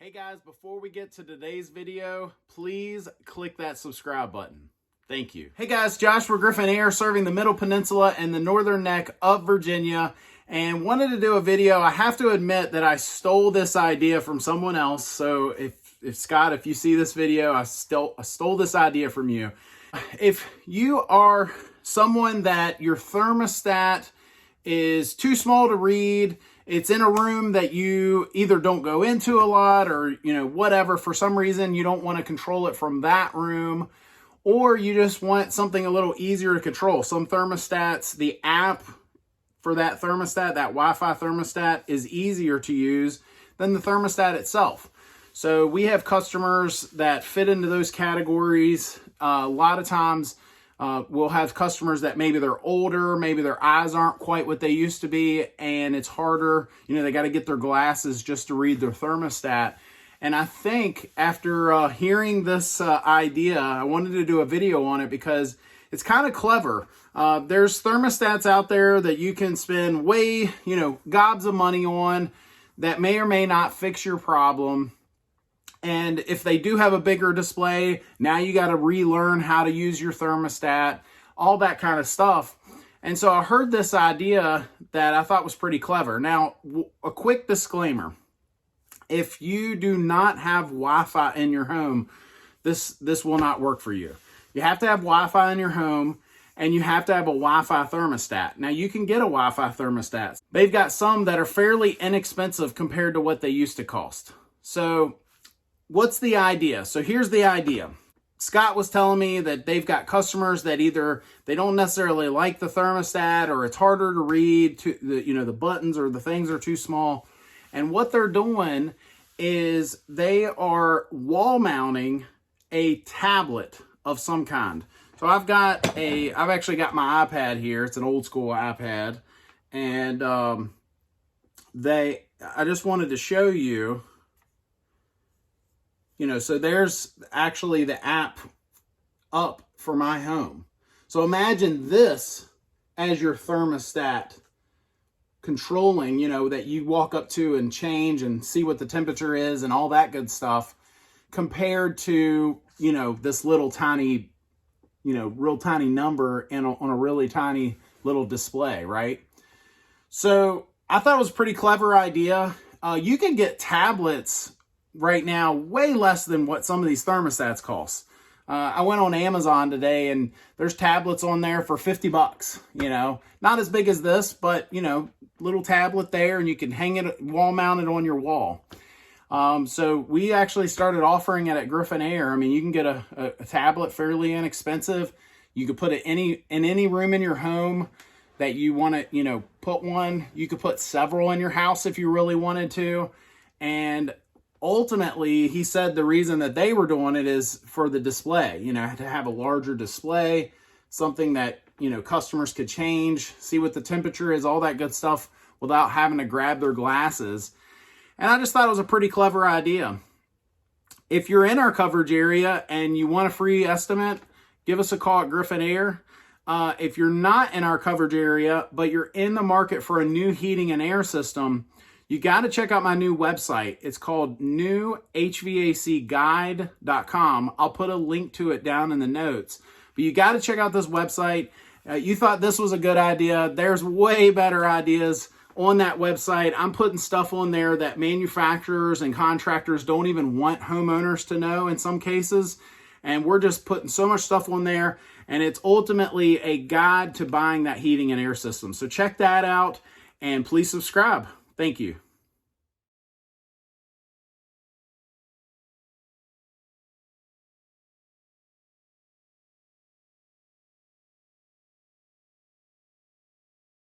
Hey guys, before we get to today's video, please click that subscribe button. Thank you. Hey guys, Joshua Griffin here, serving the Middle Peninsula and the Northern Neck of Virginia, and wanted to do a video. I have to admit that I stole this idea from someone else. So if Scott, if you see this video, I stole this idea from you. If you are someone that your thermostat is too small to read, it's in a room that you either don't go into a lot or, whatever, for some reason you don't want to control it from that room, or you just want something a little easier to control. Some thermostats, the app for that thermostat, that Wi-Fi thermostat, is easier to use than the thermostat itself. So we have customers that fit into those categories. A lot of times we'll have customers that maybe they're older, maybe their eyes aren't quite what they used to be, and it's harder. They got to get their glasses just to read their thermostat. And I think after hearing this idea, I wanted to do a video on it because it's kind of clever. There's thermostats out there that you can spend gobs of money on that may or may not fix your problem. And if they do have a bigger display, now you got to relearn how to use your thermostat, all that kind of stuff. And so I heard this idea that I thought was pretty clever. Now, a quick disclaimer. If you do not have Wi-Fi in your home, this will not work for you. You have to have Wi-Fi in your home, and you have to have a Wi-Fi thermostat. Now, you can get a Wi-Fi thermostat. They've got some that are fairly inexpensive compared to what they used to cost. So what's the idea? So here's the idea. Scott was telling me that they've got customers that either they don't necessarily like the thermostat, or it's harder to read, the buttons or the things are too small. And what they're doing is they are wall mounting a tablet of some kind. So I've actually got my iPad here. It's an old school iPad. And I just wanted to show you, so there's actually the app up for my home. So imagine this as your thermostat controlling, that you walk up to and change and see what the temperature is and all that good stuff, compared to, this little tiny, real tiny number on a really tiny little display, right? So I thought it was a pretty clever idea. You can get tablets right now way less than what some of these thermostats cost. I went on Amazon today and there's tablets on there for $50, not as big as this, but little tablet there, and you can hang it wall mounted on your wall. So we actually started offering it at Griffin Air. I mean, you can get a tablet fairly inexpensive. You could put it in any room in your home that you want to, put one. You could put several in your house if you really wanted to. And ultimately, he said the reason that they were doing it is for the display, to have a larger display, something that, customers could change, see what the temperature is, all that good stuff without having to grab their glasses. And I just thought it was a pretty clever idea. If you're in our coverage area and you want a free estimate, give us a call at Griffin Air. If you're not in our coverage area, but you're in the market for a new heating and air system, you got to check out my new website. It's called newhvacguide.com. I'll put a link to it down in the notes. But you got to check out this website. You thought this was a good idea. There's way better ideas on that website. I'm putting stuff on there that manufacturers and contractors don't even want homeowners to know in some cases. And we're just putting so much stuff on there. And it's ultimately a guide to buying that heating and air system. So check that out and please subscribe. Thank you.